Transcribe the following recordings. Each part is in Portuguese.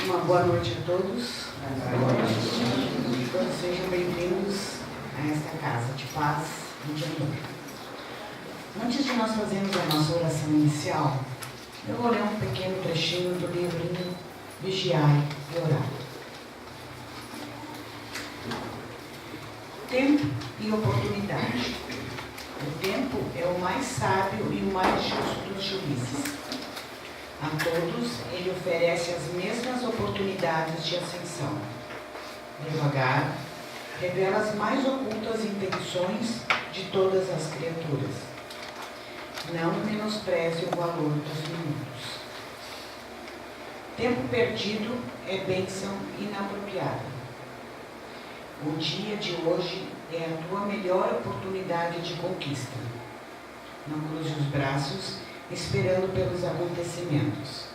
Uma boa noite a todos. Todos sejam bem-vindos a esta casa de paz e de amor. Antes de nós fazermos a nossa oração inicial, eu vou ler um pequeno trechinho do livrinho Vigiai e Orai. Tempo e oportunidade. O tempo é o mais sábio e o mais justo dos juízes. A todos ele oferece as mesmas oportunidades de ascensão. Devagar, revela as mais ocultas intenções de todas as criaturas. Não menospreze o valor dos minutos. Tempo perdido é bênção inapropriada. O dia de hoje é a tua melhor oportunidade de conquista. Não cruze os braços esperando pelos acontecimentos.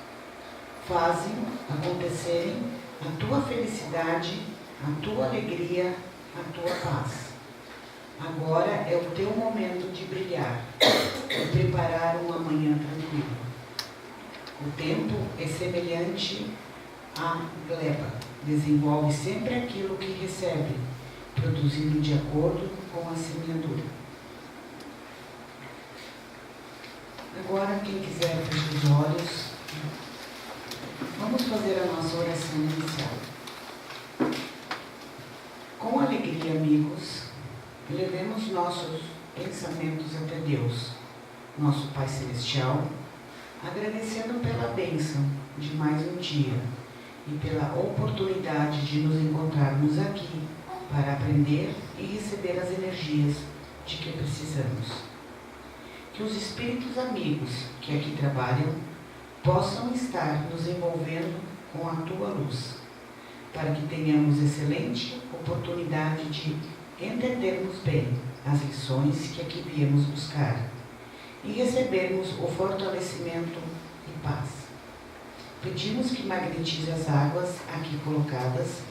Fazem acontecerem a tua felicidade, a tua alegria, a tua paz. Agora é o teu momento de brilhar, de preparar um amanhã tranquilo. O tempo é semelhante à gleba, desenvolve sempre aquilo que recebe, produzindo de acordo com a semeadura. Agora, quem quiser fechar os olhos, vamos fazer a nossa oração inicial. Com alegria, amigos, levemos nossos pensamentos até Deus, nosso Pai Celestial, agradecendo pela bênção de mais um dia e pela oportunidade de nos encontrarmos aqui para aprender e receber as energias de que precisamos. Que os espíritos amigos que aqui trabalham possam estar nos envolvendo com a tua luz, para que tenhamos excelente oportunidade de entendermos bem as lições que aqui viemos buscar e recebermos o fortalecimento e paz. Pedimos que magnetize as águas aqui colocadas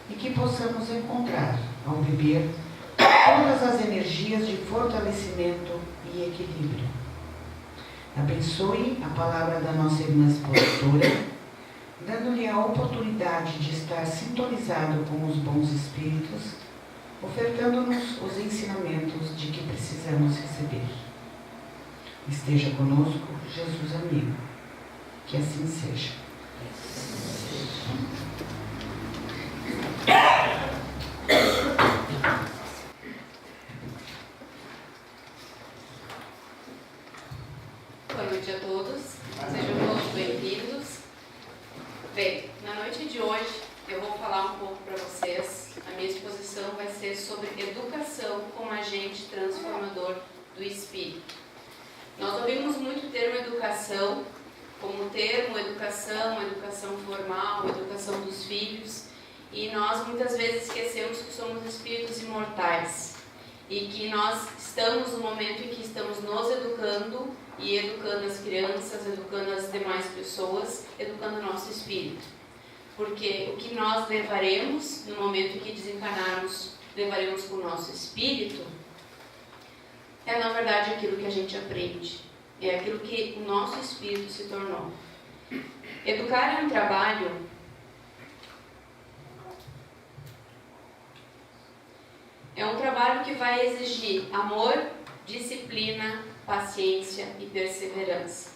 e que possamos encontrar, ao beber, todas as energias de fortalecimento e equilíbrio. Abençoe a palavra da nossa irmã expositora, dando-lhe a oportunidade de estar sintonizado com os bons espíritos, ofertando-nos os ensinamentos de que precisamos receber. Esteja conosco, Jesus amigo. Que assim seja. Boa noite a todos, sejam todos bem-vindos. Bem, na noite de hoje eu vou falar um pouco para vocês. A minha exposição vai ser sobre educação como agente transformador do espírito. Nós ouvimos muito o termo educação, como termo educação formal, educação dos filhos, e nós muitas vezes esquecemos que somos espíritos imortais e que nós estamos no momento em que estamos nos educando e educando as crianças, educando as demais pessoas, educando o nosso espírito. Porque o que nós levaremos no momento em que desencarnarmos, levaremos com o nosso espírito, é na verdade aquilo que a gente aprende, é aquilo que o nosso espírito se tornou. Educar é um trabalho que vai exigir amor, disciplina, paciência e perseverança.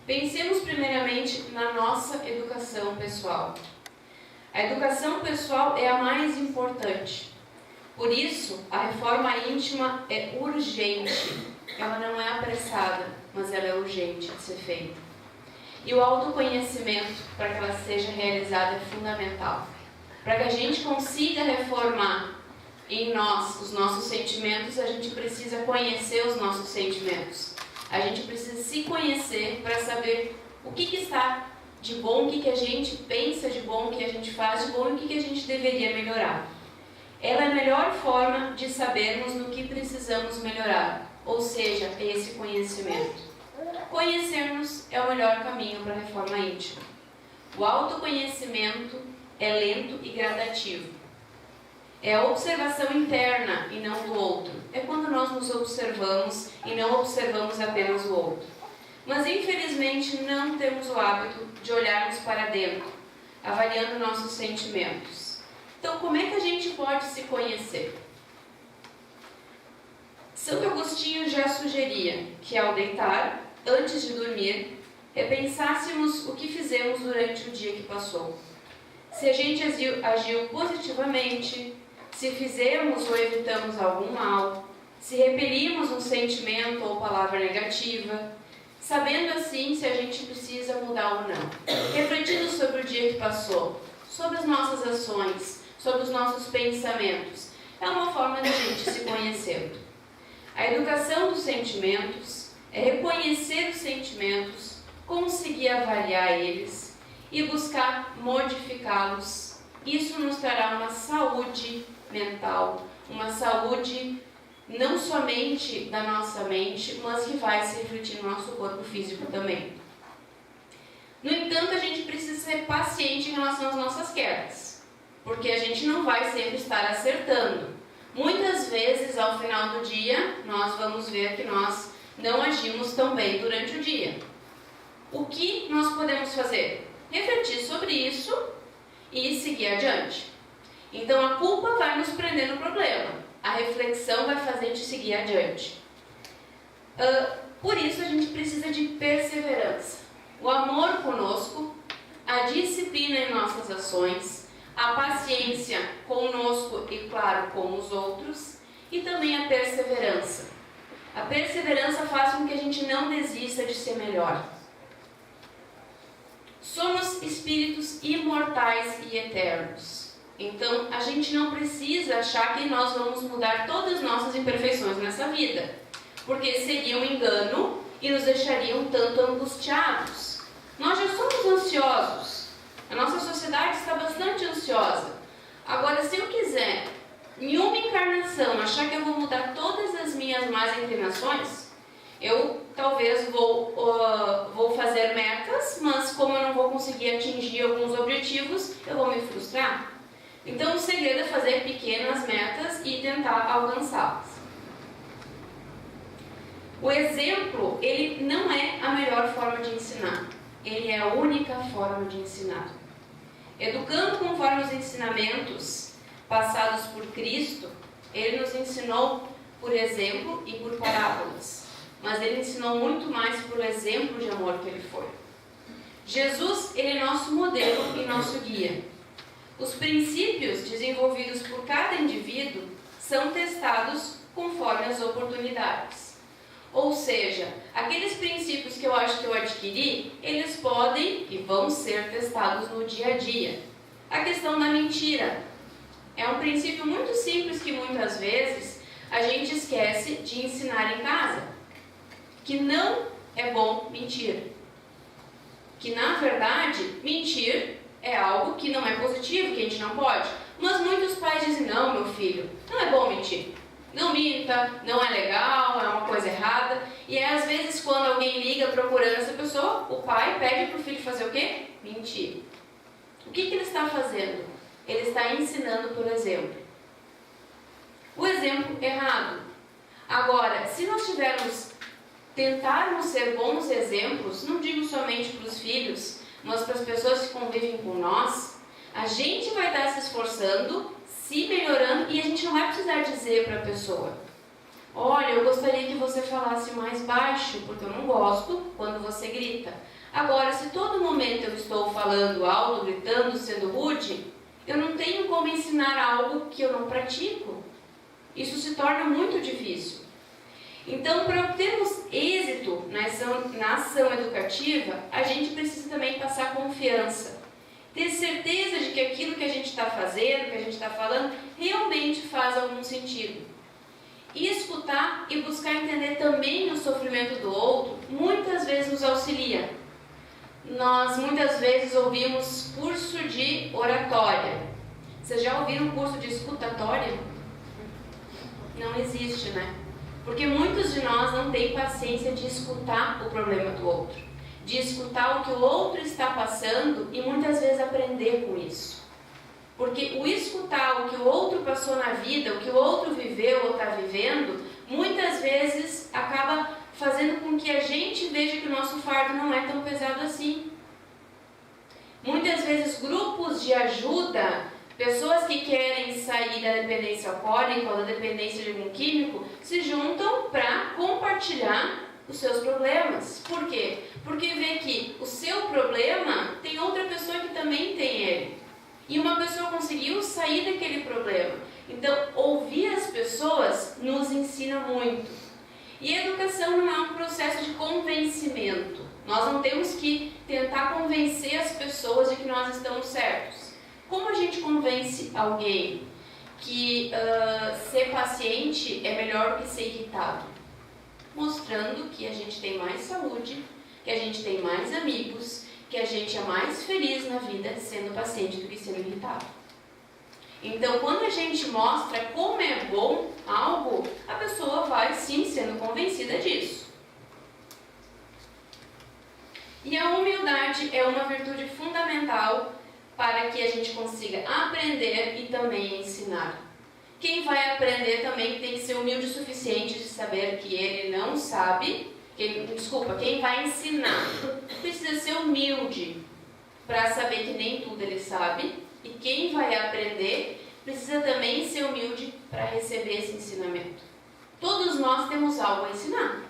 Pensemos primeiramente na nossa educação pessoal. A educação pessoal é a mais importante. Por isso, a reforma íntima é urgente. Ela não é apressada, mas ela é urgente de ser feita. E o autoconhecimento, para que ela seja realizada, é fundamental. Para que a gente consiga reformar em nós os nossos sentimentos, a gente precisa conhecer os nossos sentimentos. A gente precisa se conhecer para saber o que está de bom, o que a gente pensa de bom, o que a gente faz de bom e o que a gente deveria melhorar. Ela é a melhor forma de sabermos no que precisamos melhorar, ou seja, é esse conhecimento. Conhecer-nos é o melhor caminho para a reforma íntima. O autoconhecimento é lento e gradativo. É a observação interna e não do outro. É quando nós nos observamos e não observamos apenas o outro. Mas infelizmente não temos o hábito de olharmos para dentro, avaliando nossos sentimentos. Então, como é que a gente pode se conhecer? Santo Agostinho já sugeria que, ao deitar, antes de dormir, repensássemos o que fizemos durante o dia que passou. Se a gente agiu positivamente, se fizemos ou evitamos algum mal, se repelimos um sentimento ou palavra negativa, sabendo assim se a gente precisa mudar ou não. Refletindo sobre o dia que passou, sobre as nossas ações, sobre os nossos pensamentos. É uma forma de a gente se conhecer. A educação dos sentimentos é reconhecer os sentimentos, conseguir avaliar eles e buscar modificá-los. Isso nos trará uma saúde mental, uma saúde não somente da nossa mente, mas que vai se refletir no nosso corpo físico também. No entanto, a gente precisa ser paciente em relação às nossas quedas, porque a gente não vai sempre estar acertando. Muitas vezes, ao final do dia, nós vamos ver que nós não agimos tão bem durante o dia. O que nós podemos fazer? Refletir sobre isso e seguir adiante. Então, a culpa vai nos prender no problema. A reflexão vai fazer a gente seguir adiante. Por isso, a gente precisa de perseverança. O amor conosco, a disciplina em nossas ações, a paciência conosco e, claro, com os outros, e também a perseverança. A perseverança faz com que a gente não desista de ser melhor. Somos espíritos imortais e eternos. Então, a gente não precisa achar que nós vamos mudar todas as nossas imperfeições nessa vida, porque seria um engano e nos deixaria um tanto angustiados. Nós já somos ansiosos. A nossa sociedade está bastante ansiosa. Agora, se eu quiser, em uma encarnação, achar que eu vou mudar todas as minhas más inclinações, eu talvez vou fazer metas, mas como eu não vou conseguir atingir alguns objetivos, eu vou me frustrar. Então, o segredo é fazer pequenas metas e tentar alcançá-las. O exemplo, ele não é a melhor forma de ensinar. Ele é a única forma de ensinar. Educando conforme os ensinamentos passados por Cristo, ele nos ensinou por exemplo e por parábolas. Mas ele ensinou muito mais pelo exemplo de amor que ele foi. Jesus, ele é nosso modelo e nosso guia. Os princípios desenvolvidos por cada indivíduo são testados conforme as oportunidades. Ou seja, aqueles princípios que eu acho que eu adquiri, eles podem e vão ser testados no dia a dia. A questão da mentira é um princípio muito simples que muitas vezes a gente esquece de ensinar em casa. Que não é bom mentir. Que na verdade, mentir é algo que não é positivo, que a gente não pode. Mas muitos pais dizem, não, meu filho, não é bom mentir. Não minta, não é legal, é uma coisa errada. E às vezes quando alguém liga procurando essa pessoa, o pai pede para o filho fazer o quê? Mentir. O que ele está fazendo? Ele está ensinando por exemplo. O exemplo errado. Agora, se nós tentarmos ser bons exemplos, não digo somente para os filhos, mas para as pessoas que convivem com nós, a gente vai estar se esforçando, se melhorando, e a gente não vai precisar dizer para a pessoa, olha, eu gostaria que você falasse mais baixo, porque eu não gosto quando você grita. Agora, se todo momento eu estou falando alto, gritando, sendo rude, eu não tenho como ensinar algo que eu não pratico. Isso se torna muito difícil. Então, para obtermos êxito na ação educativa, a gente precisa também passar confiança. Ter certeza de que aquilo que a gente está fazendo, que a gente está falando, realmente faz algum sentido. E escutar e buscar entender também o sofrimento do outro, muitas vezes nos auxilia. Nós muitas vezes ouvimos curso de oratória. Vocês já ouviram curso de escutatória? Não existe, né? Porque muitos de nós não têm paciência de escutar o problema do outro, de escutar o que o outro está passando e muitas vezes aprender com isso. Porque o escutar o que o outro passou na vida, o que o outro viveu ou está vivendo, muitas vezes acaba fazendo com que a gente veja que o nosso fardo não é tão pesado assim. Muitas vezes grupos grupos de ajuda, pessoas que querem sair da dependência alcoólica ou da dependência de algum químico, se juntam para compartilhar os seus problemas. Por quê? Porque vê que o seu problema tem outra pessoa que também tem ele. E uma pessoa conseguiu sair daquele problema. Então, ouvir as pessoas nos ensina muito. E a educação não é um processo de convencimento. Nós não temos que tentar convencer as pessoas de que nós estamos certos. Como a gente convence alguém que ser paciente é melhor do que ser irritado? Mostrando que a gente tem mais saúde, que a gente tem mais amigos, que a gente é mais feliz na vida sendo paciente do que sendo irritado. Então, quando a gente mostra como é bom algo, a pessoa vai sim sendo convencida disso. E a humildade é uma virtude fundamental para que a gente consiga aprender e também ensinar. Quem vai aprender também tem que ser humilde o suficiente de saber que ele não sabe. Quem vai ensinar precisa ser humilde para saber que nem tudo ele sabe. E quem vai aprender precisa também ser humilde para receber esse ensinamento. Todos nós temos algo a ensinar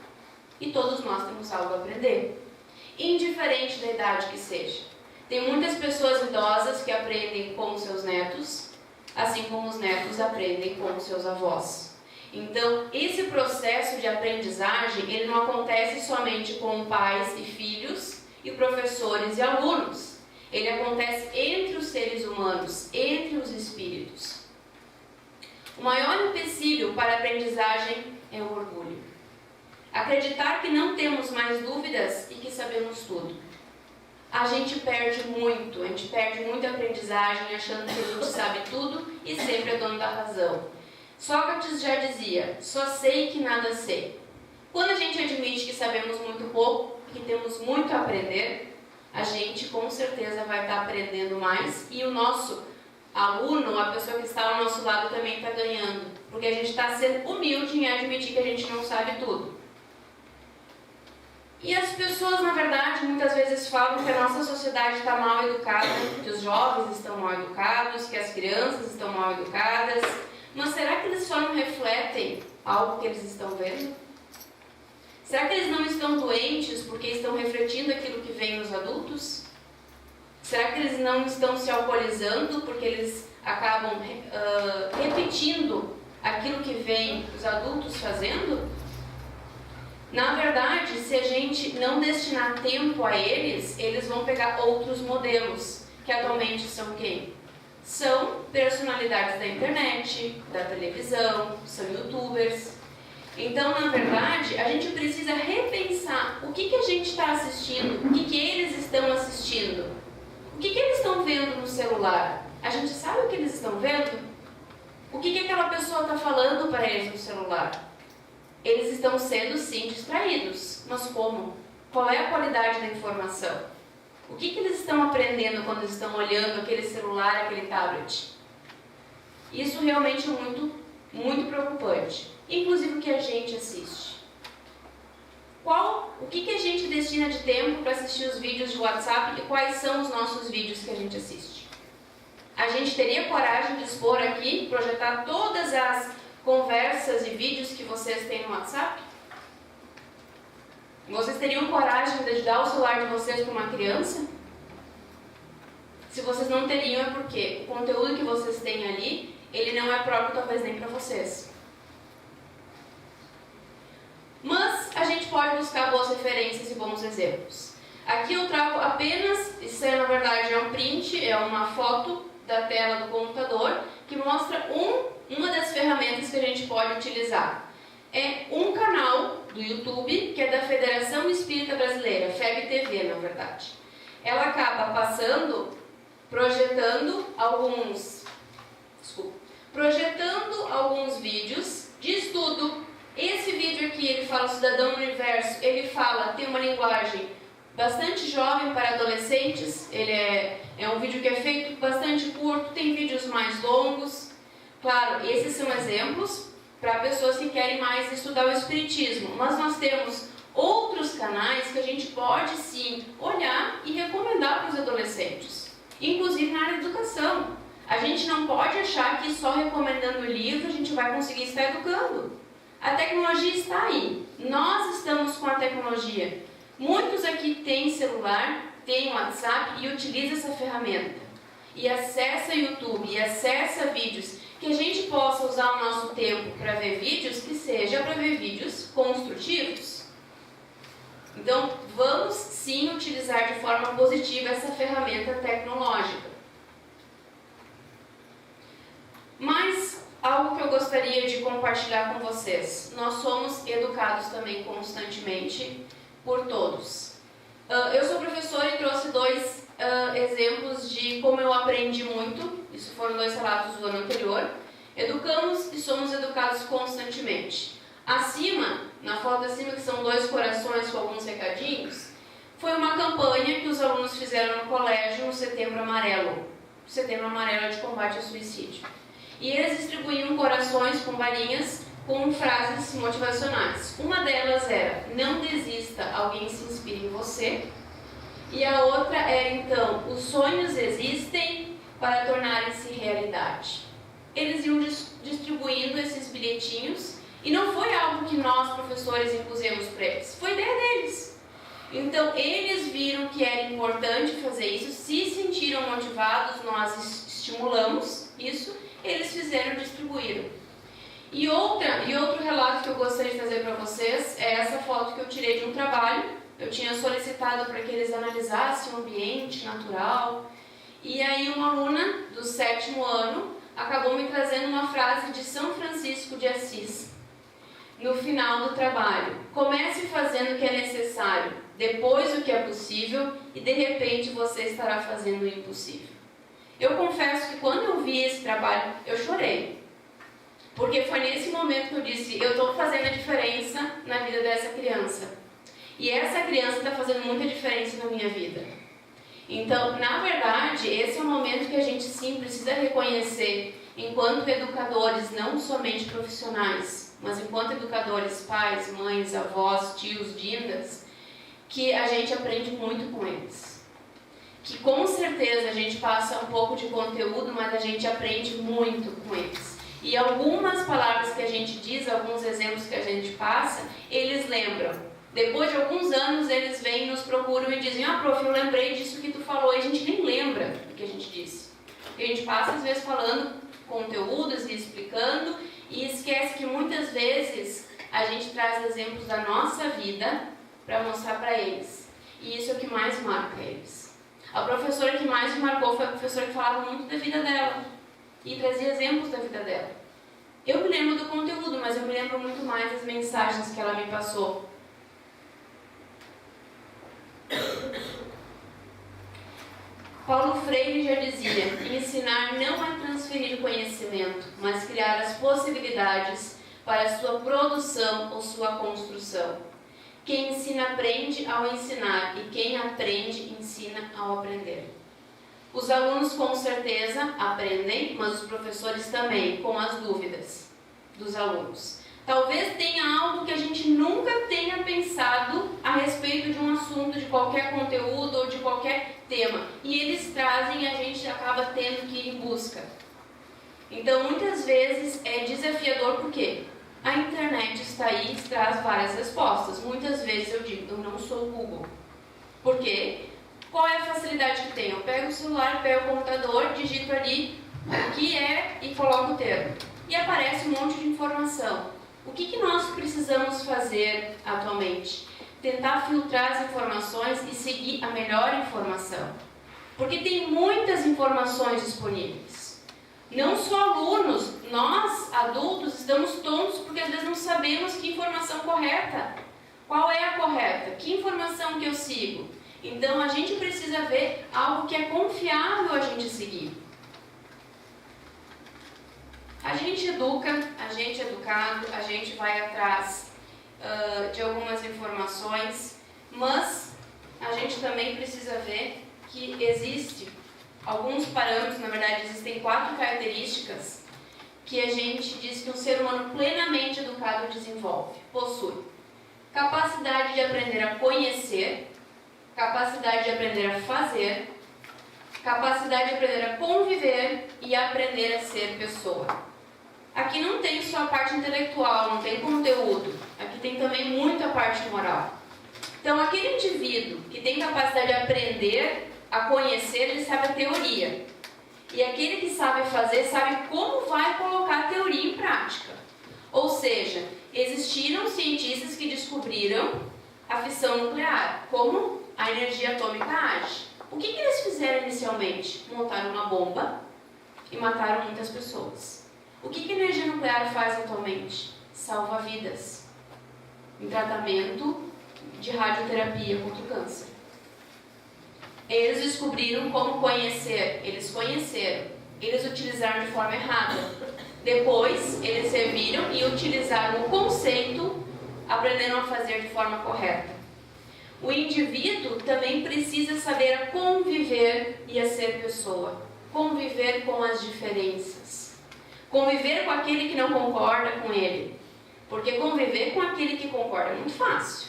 e todos nós temos algo a aprender, indiferente da idade que seja. Tem muitas pessoas idosas que aprendem com os seus netos, assim como os netos aprendem com os seus avós. Então, esse processo de aprendizagem, ele não acontece somente com pais e filhos, e professores e alunos. Ele acontece entre os seres humanos, entre os espíritos. O maior empecilho para a aprendizagem é o orgulho. Acreditar que não temos mais dúvidas e que sabemos tudo. A gente perde muito a aprendizagem achando que a gente sabe tudo e sempre é dono da razão. Sócrates já dizia, só sei que nada sei. Quando a gente admite que sabemos muito pouco, que temos muito a aprender, a gente com certeza vai estar aprendendo mais e o nosso aluno, a pessoa que está ao nosso lado também está ganhando, porque a gente está sendo humilde em admitir que a gente não sabe tudo. E as pessoas, na verdade, muitas vezes falam que a nossa sociedade está mal educada, que os jovens estão mal educados, que as crianças estão mal educadas, mas será que eles só não refletem algo que eles estão vendo? Será que eles não estão doentes porque estão refletindo aquilo que vem nos adultos? Será que eles não estão se alcoolizando porque eles acabam repetindo aquilo que vem os adultos fazendo? Na verdade, se a gente não destinar tempo a eles, eles vão pegar outros modelos, que atualmente são quem? São personalidades da internet, da televisão, são youtubers. Então, na verdade, a gente precisa repensar o que a gente está assistindo, o que eles estão assistindo, o que eles estão vendo no celular. A gente sabe o que eles estão vendo? O que aquela pessoa está falando para eles no celular? Eles estão sendo, sim, distraídos. Mas como? Qual é a qualidade da informação? O que eles estão aprendendo quando estão olhando aquele celular, aquele tablet? Isso realmente é muito preocupante. Inclusive o que a gente assiste. O que a gente destina de tempo para assistir os vídeos de WhatsApp e quais são os nossos vídeos que a gente assiste? A gente teria coragem de expor aqui, projetar todas as conversas e vídeos que vocês têm no WhatsApp? Vocês teriam coragem de dar o celular de vocês para uma criança? Se vocês não teriam, é porque o conteúdo que vocês têm ali, ele não é próprio talvez nem para vocês. Mas a gente pode buscar boas referências e bons exemplos. Aqui eu trago apenas, isso na verdade é um print, é uma foto da tela do computador, que mostra uma das ferramentas que a gente pode utilizar. É um canal do YouTube, que é da Federação Espírita Brasileira, FEB-TV, na verdade. Ela acaba projetando alguns vídeos de estudo. Esse vídeo aqui, ele fala Cidadão do Universo, tem uma linguagem bastante jovem para adolescentes, ele é um vídeo que é feito bastante curto, tem vídeos mais longos. Claro, esses são exemplos para pessoas que querem mais estudar o Espiritismo, mas nós temos outros canais que a gente pode sim olhar e recomendar para os adolescentes. inclusive na área de educação. A gente não pode achar que só recomendando o livro a gente vai conseguir estar educando. A tecnologia está aí. Nós estamos com a tecnologia. Muitos aqui têm celular, têm WhatsApp e utilizam essa ferramenta. E acessa YouTube, e acessa vídeos. Que a gente possa usar o nosso tempo para ver vídeos, que seja para ver vídeos construtivos. Então, vamos sim utilizar de forma positiva essa ferramenta tecnológica. Mas, algo que eu gostaria de compartilhar com vocês. Nós somos educados também constantemente por todos. Eu sou professora e trouxe dois exemplos de como eu aprendi muito. Isso foram 2 relatos do ano anterior. Educamos e somos educados constantemente. Acima, na foto acima, que são 2 corações com alguns recadinhos, foi uma campanha que os alunos fizeram no colégio no Setembro Amarelo. O Setembro Amarelo é de combate ao suicídio. E eles distribuíam corações com balinhas com frases motivacionais. Uma delas era: não desista, alguém se inspira em você. E a outra era, então, os sonhos existem para tornarem-se realidade. Eles iam distribuindo esses bilhetinhos e não foi algo que nós, professores, impusemos para eles. Foi ideia deles. Então, eles viram que era importante fazer isso, se sentiram motivados, nós estimulamos isso, eles fizeram e distribuíram. E outro relato que eu gostaria de trazer para vocês é essa foto que eu tirei de um trabalho. Eu tinha solicitado para que eles analisassem o ambiente natural. E aí uma aluna do 7º ano acabou me trazendo uma frase de São Francisco de Assis. No final do trabalho: comece fazendo o que é necessário, depois o que é possível e de repente você estará fazendo o impossível. Eu confesso que quando eu vi esse trabalho, eu chorei. Porque foi nesse momento que eu disse: eu estou fazendo a diferença na vida dessa criança. E essa criança está fazendo muita diferença na minha vida. Então, na verdade, esse é o momento que a gente sim precisa reconhecer, enquanto educadores, não somente profissionais, mas enquanto educadores, pais, mães, avós, tios, dindas, que a gente aprende muito com eles. Que com certeza a gente passa um pouco de conteúdo, mas a gente aprende muito com eles. E algumas palavras que a gente diz, alguns exemplos que a gente passa, eles lembram. Depois de alguns anos, eles vêm, nos procuram e dizem: ah, prof, eu lembrei disso que tu falou, e a gente nem lembra do que a gente disse. E a gente passa, às vezes, falando conteúdos e explicando, e esquece que muitas vezes a gente traz exemplos da nossa vida para mostrar para eles. E isso é o que mais marca eles. A professora que mais me marcou foi a professora que falava muito da vida dela e trazia exemplos da vida dela. Eu me lembro do conteúdo, mas eu me lembro muito mais das mensagens que ela me passou. Paulo Freire já dizia: ensinar não é transferir conhecimento, mas criar as possibilidades para a sua produção ou sua construção. Quem ensina aprende ao ensinar, e quem aprende ensina ao aprender. Os alunos com certeza aprendem, mas os professores também, com as dúvidas dos alunos. Talvez tenha algo que a gente nunca tenha pensado a respeito de um assunto, de qualquer conteúdo ou de qualquer tema. E eles trazem e a gente acaba tendo que ir em busca. Então, muitas vezes é desafiador porque a internet está aí e traz várias respostas. Muitas vezes eu digo: eu não sou o Google. Por quê? Qual é a facilidade que tem? Eu pego o celular, pego o computador, digito ali o que é e coloco o termo. E aparece um monte de informação. O que nós precisamos fazer atualmente? Tentar filtrar as informações e seguir a melhor informação. Porque tem muitas informações disponíveis. Não só alunos, nós, adultos, estamos tontos porque às vezes não sabemos que informação correta. Qual é a correta? Que informação que eu sigo? Então a gente precisa ver algo que é confiável a gente seguir. A gente educa, a gente é educado, a gente vai atrás de algumas informações, mas a gente também precisa ver que existe alguns parâmetros, na verdade existem 4 características que a gente diz que um ser humano plenamente educado desenvolve, possui. Capacidade de aprender a conhecer, capacidade de aprender a fazer, capacidade de aprender a conviver e aprender a ser pessoa. Aqui não tem só a parte intelectual, não tem conteúdo. Aqui tem também muita parte moral. Então, aquele indivíduo que tem capacidade de aprender a conhecer, ele sabe a teoria. E aquele que sabe fazer, sabe como vai colocar a teoria em prática. Ou seja, existiram cientistas que descobriram a fissão nuclear, como a energia atômica age. O que eles fizeram inicialmente? Montaram uma bomba e mataram muitas pessoas. O que a energia nuclear faz atualmente? Salva vidas. Em tratamento de radioterapia contra o câncer. Eles descobriram como conhecer. Eles conheceram. Eles utilizaram de forma errada. Depois, eles reviram e utilizaram o conceito, aprenderam a fazer de forma correta. O indivíduo também precisa saber a conviver e a ser pessoa. Conviver com as diferenças. Conviver com aquele que não concorda com ele. Porque conviver com aquele que concorda é muito fácil.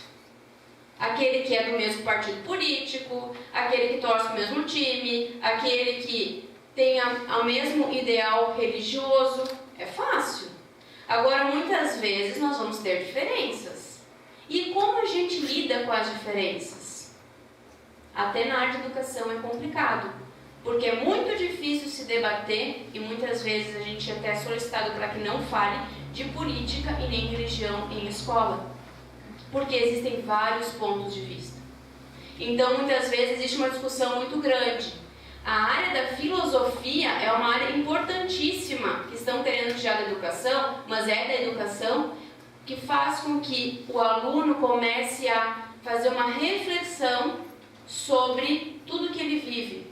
Aquele que é do mesmo partido político, aquele que torce para o mesmo time, aquele que tem o mesmo ideal religioso, é fácil. Agora, muitas vezes, nós vamos ter diferenças. E como a gente lida com as diferenças? Até na área de educação é complicado, porque é muito difícil se debater e muitas vezes a gente até é solicitado para que não fale de política e nem religião em escola. Porque existem vários pontos de vista. Então, muitas vezes, existe uma discussão muito grande. A área da filosofia é uma área importantíssima, que estão querendo tirar da educação, mas é da educação, que faz com que o aluno comece a fazer uma reflexão sobre tudo que ele vive.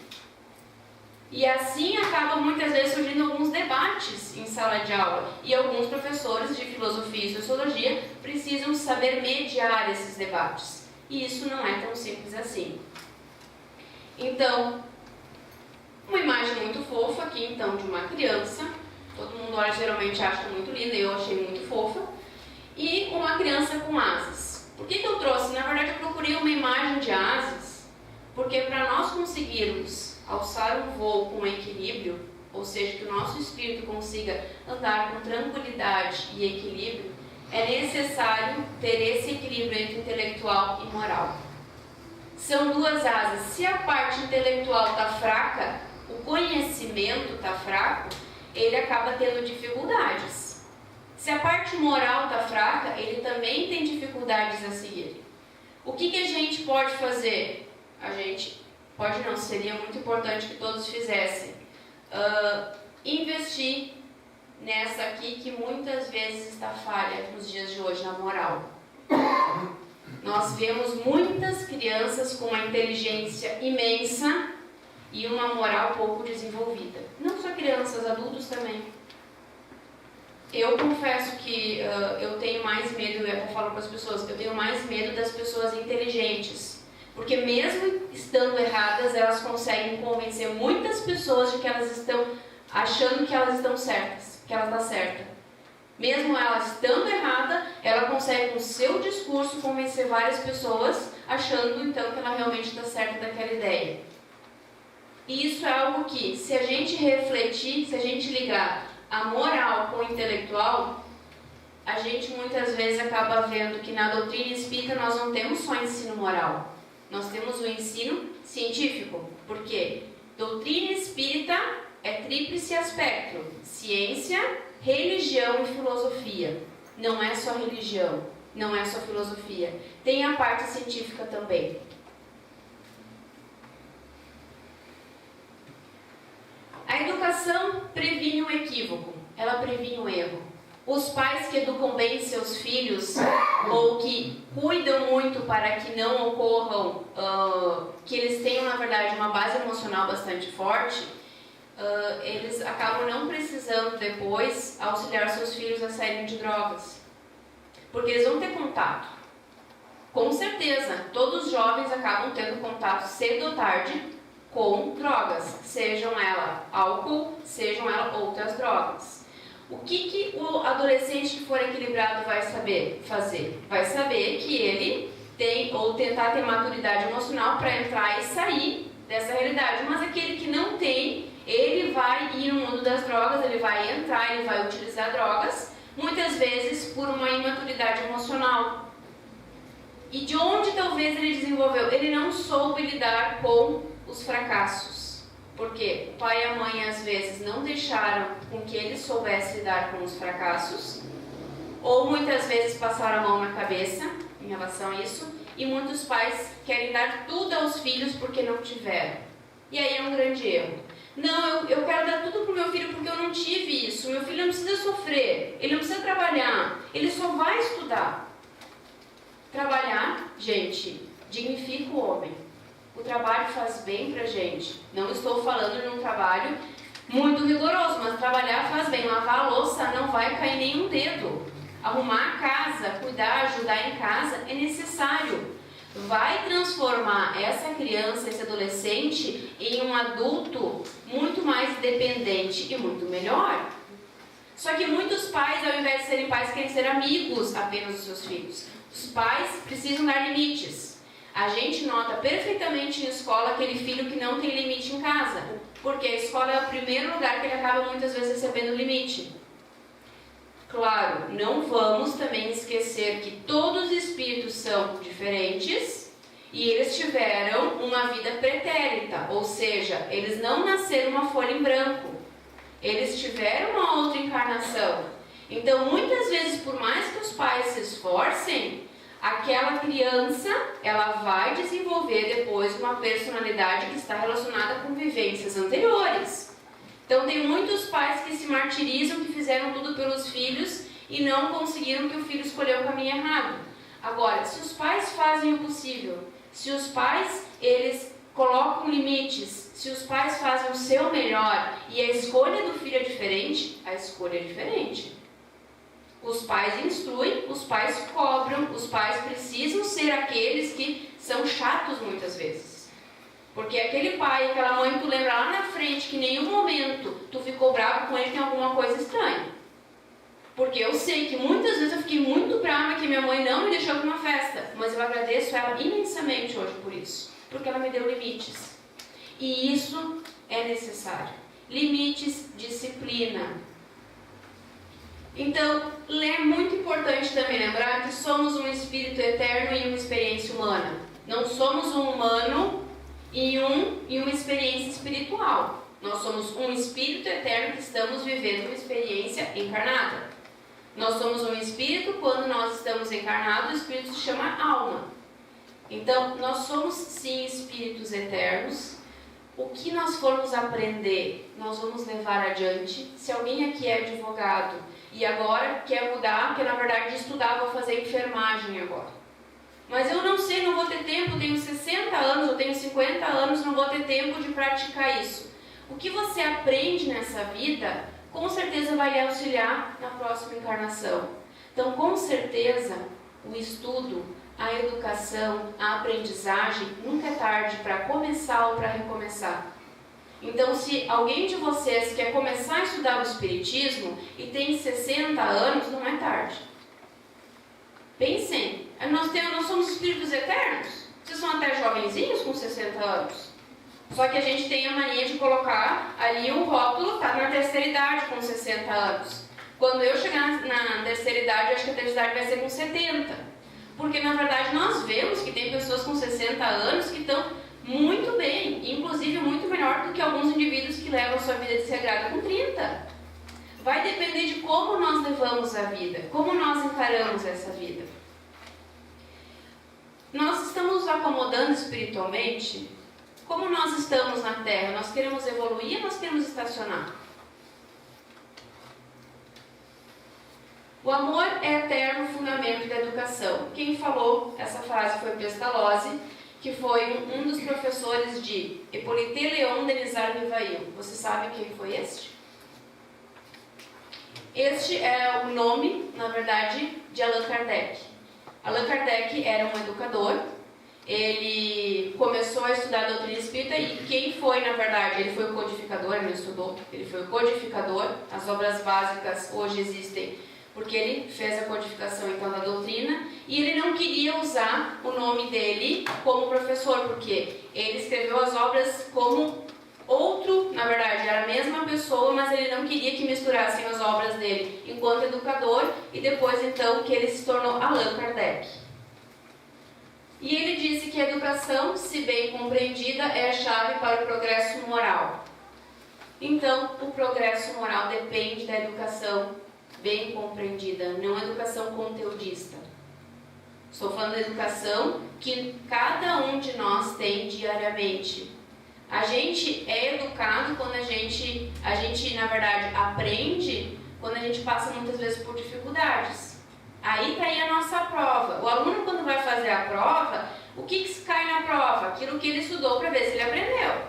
E assim acaba muitas vezes surgindo alguns debates em sala de aula. E alguns professores de filosofia e sociologia precisam saber mediar esses debates. E isso não é tão simples assim. Então, uma imagem muito fofa aqui então de uma criança. Todo mundo olha, geralmente acha muito linda, eu achei muito fofa. E uma criança com asas. Por que eu trouxe? Na verdade eu procurei uma imagem de asas, porque para nós conseguirmos alçar um voo com equilíbrio, ou seja, que o nosso espírito consiga andar com tranquilidade e equilíbrio, é necessário ter esse equilíbrio entre intelectual e moral. São duas asas. Se a parte intelectual está fraca, o conhecimento está fraco, ele acaba tendo dificuldades. Se a parte moral está fraca, ele também tem dificuldades a seguir. O que a gente pode fazer? A gente pode não, seria muito importante que todos fizessem. Investir nessa aqui que muitas vezes está falha nos dias de hoje, na moral. Nós vemos muitas crianças com uma inteligência imensa e uma moral pouco desenvolvida. Não só crianças, adultos também. Eu confesso que eu tenho mais medo, eu falo para as pessoas, eu tenho mais medo das pessoas inteligentes. Porque mesmo estando erradas, elas conseguem convencer muitas pessoas de que elas estão achando que elas estão certas, que ela está certa. Mesmo ela estando errada, ela consegue com o seu discurso convencer várias pessoas, achando então que ela realmente está certa daquela ideia. E isso é algo que, se a gente refletir, se a gente ligar a moral com o intelectual, a gente muitas vezes acaba vendo que na doutrina espírita nós não temos só ensino moral. Nós temos o ensino científico, porque doutrina espírita é tríplice aspecto: ciência, religião e filosofia. Não é só religião, não é só filosofia. Tem a parte científica também. A educação previne o equívoco, ela previne o erro. Os pais que educam bem seus filhos, ou que cuidam muito para que não ocorram, que eles tenham, na verdade, uma base emocional bastante forte, eles acabam não precisando depois auxiliar seus filhos a saírem de drogas. Porque eles vão ter contato. Com certeza, todos os jovens acabam tendo contato cedo ou tarde com drogas, sejam elas álcool, sejam elas outras drogas. O que o adolescente que for equilibrado vai saber fazer? Vai saber que ele tem, ou tentar ter maturidade emocional para entrar e sair dessa realidade. Mas aquele que não tem, ele vai ir no mundo das drogas, ele vai entrar, ele vai utilizar drogas, muitas vezes por uma imaturidade emocional. E de onde talvez ele desenvolveu? Ele não soube lidar com os fracassos. Porque o pai e a mãe às vezes não deixaram com que ele soubesse lidar com os fracassos, ou muitas vezes passaram a mão na cabeça em relação a isso, e muitos pais querem dar tudo aos filhos porque não tiveram. E aí é um grande erro. Não, eu quero dar tudo para o meu filho porque eu não tive isso. Meu filho não precisa sofrer, ele não precisa trabalhar, ele só vai estudar. Trabalhar, gente, dignifica o homem. O trabalho faz bem pra gente. Não estou falando de um trabalho muito rigoroso, mas trabalhar faz bem. Lavar a louça não vai cair nenhum dedo. Arrumar a casa, cuidar, ajudar em casa é necessário. Vai transformar essa criança, esse adolescente, em um adulto muito mais dependente e muito melhor. Só que muitos pais, ao invés de serem pais, querem ser amigos apenas dos seus filhos. Os pais precisam dar limites. A gente nota perfeitamente na escola aquele filho que não tem limite em casa, porque a escola é o primeiro lugar que ele acaba muitas vezes recebendo limite. Claro, não vamos também esquecer que todos os espíritos são diferentes e eles tiveram uma vida pretérita, ou seja, eles não nasceram uma folha em branco, eles tiveram uma outra encarnação. Então, muitas vezes, por mais que os pais se esforcem, aquela criança, ela vai desenvolver depois uma personalidade que está relacionada com vivências anteriores. Então, tem muitos pais que se martirizam, que fizeram tudo pelos filhos e não conseguiram que o filho escolheu o caminho errado. Agora, se os pais fazem o possível, se os pais, eles colocam limites, se os pais fazem o seu melhor e a escolha do filho é diferente, a escolha é diferente. Os pais instruem, os pais cobram, os pais precisam ser aqueles que são chatos muitas vezes. Porque aquele pai, aquela mãe, tu lembra lá na frente que em nenhum momento tu ficou bravo com ele, tem alguma coisa estranha. Porque eu sei que muitas vezes eu fiquei muito brava que minha mãe não me deixou para uma festa, mas eu agradeço ela imensamente hoje por isso, porque ela me deu limites. E isso é necessário. Limites, disciplina. Então, é muito importante também lembrar que somos um espírito eterno e uma experiência humana. Não somos um humano e uma experiência espiritual. Nós somos um espírito eterno que estamos vivendo uma experiência encarnada. Nós somos um espírito, quando nós estamos encarnados, o espírito se chama alma. Então, nós somos sim espíritos eternos. O que nós formos aprender, nós vamos levar adiante. Se alguém aqui é advogado e agora quer mudar, porque na verdade estudar, vou fazer enfermagem agora. Mas eu não sei, não vou ter tempo, tenho 60 anos, eu tenho 50 anos, não vou ter tempo de praticar isso. O que você aprende nessa vida, com certeza vai lhe auxiliar na próxima encarnação. Então, com certeza, o estudo, a educação, a aprendizagem, nunca é tarde para começar ou para recomeçar. Então, se alguém de vocês quer começar a estudar o Espiritismo e tem 60 anos, não é tarde. Pensem, nós somos espíritos eternos. Vocês são até jovenzinhos com 60 anos. Só que a gente tem a mania de colocar ali um rótulo, tá na terceira idade com 60 anos. Quando eu chegar na terceira idade, acho que a terceira idade vai ser com 70. Porque na verdade nós vemos que tem pessoas com 60 anos que estão muito bem, inclusive muito melhor do que alguns indivíduos que levam a sua vida desregrada com 30. Vai depender de como nós levamos a vida, como nós encaramos essa vida. Nós estamos nos acomodando espiritualmente. Como nós estamos na Terra? Nós queremos evoluir ou nós queremos estacionar? O amor é eterno fundamento da educação. Quem falou essa frase foi Pestalozzi, que foi um dos professores de Hippolyte Léon Denis Rivail. Você sabe quem foi este? Este é o nome, na verdade, de Allan Kardec. Allan Kardec era um educador. Ele começou a estudar a doutrina espírita e quem foi, na verdade, ele foi o codificador, ele não estudou, ele foi o codificador. As obras básicas hoje existem porque ele fez a codificação então da doutrina e ele não queria usar o nome dele como professor, porque ele escreveu as obras como outro, na verdade, era a mesma pessoa, mas ele não queria que misturassem as obras dele enquanto educador e depois então que ele se tornou Allan Kardec. E ele disse que a educação, se bem compreendida, é a chave para o progresso moral. Então, o progresso moral depende da educação bem compreendida, não educação conteudista. Estou falando da educação que cada um de nós tem diariamente. A gente é educado quando a gente na verdade, aprende quando a gente passa muitas vezes por dificuldades. Aí está aí a nossa prova. O aluno, quando vai fazer a prova, o que cai na prova? Aquilo que ele estudou para ver se ele aprendeu.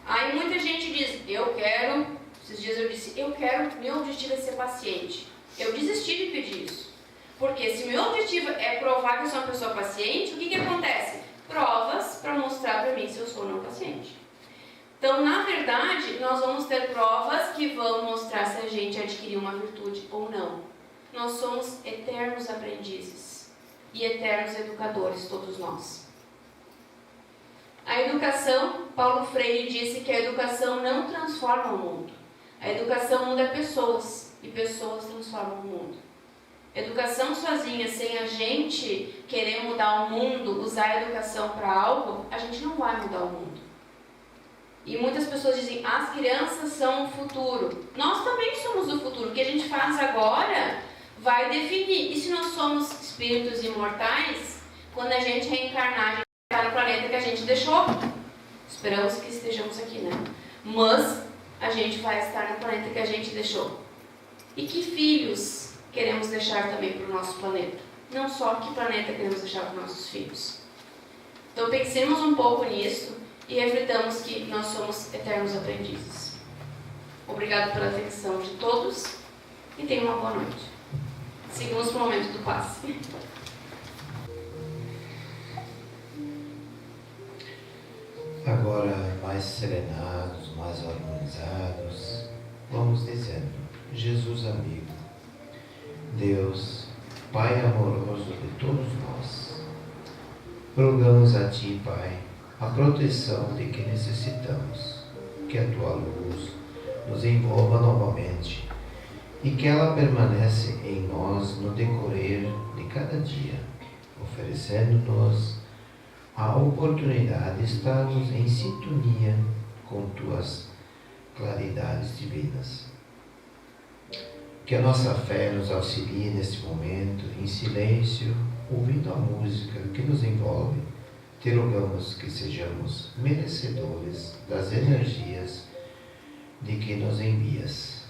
Aí muita gente diz, esses dias eu disse, meu objetivo é ser paciente. Eu desisti de pedir isso. Porque se meu objetivo é provar que eu sou uma pessoa paciente, o que acontece? Provas para mostrar para mim se eu sou ou não paciente. Então, na verdade, nós vamos ter provas que vão mostrar se a gente adquiriu uma virtude ou não. Nós somos eternos aprendizes e eternos educadores, todos nós. A educação, Paulo Freire disse que a educação não transforma o mundo. A educação muda pessoas e pessoas transformam o mundo. Educação sozinha, sem a gente querer mudar o mundo, usar a educação para algo, a gente não vai mudar o mundo. E muitas pessoas dizem, as crianças são o futuro. Nós também somos o futuro. O que a gente faz agora vai definir. E se nós somos espíritos imortais, quando a gente reencarnar, a gente vai estar no planeta que a gente deixou. Esperamos que estejamos aqui, né? Mas a gente vai estar no planeta que a gente deixou. E que filhos queremos deixar também para o nosso planeta? Não só que planeta queremos deixar para os nossos filhos. Então pensemos um pouco nisso e refletamos que nós somos eternos aprendizes. Obrigado pela atenção de todos e tenham uma boa noite. Seguimos para o momento do passe. Agora, mais serenados, mais harmonizados, vamos dizendo: Jesus amigo, Deus, Pai amoroso de todos nós, rogamos a Ti, Pai, a proteção de que necessitamos, que a Tua luz nos envolva novamente e que ela permaneça em nós no decorrer de cada dia, oferecendo-nos a oportunidade de estarmos em sintonia com Tuas claridades divinas. Que a nossa fé nos auxilie neste momento, em silêncio, ouvindo a música que nos envolve. Te rogamos que sejamos merecedores das energias de que nos envias.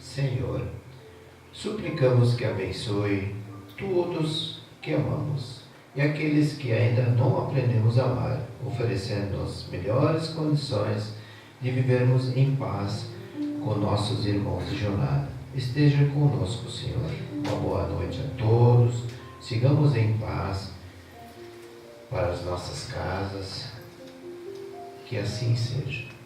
Senhor, suplicamos que abençoe todos que amamos e aqueles que ainda não aprendemos a amar, oferecendo-nos melhores condições de vivermos em paz com nossos irmãos de jornada. Esteja conosco, Senhor. Uma boa noite a todos. Sigamos em paz para as nossas casas. Que assim seja.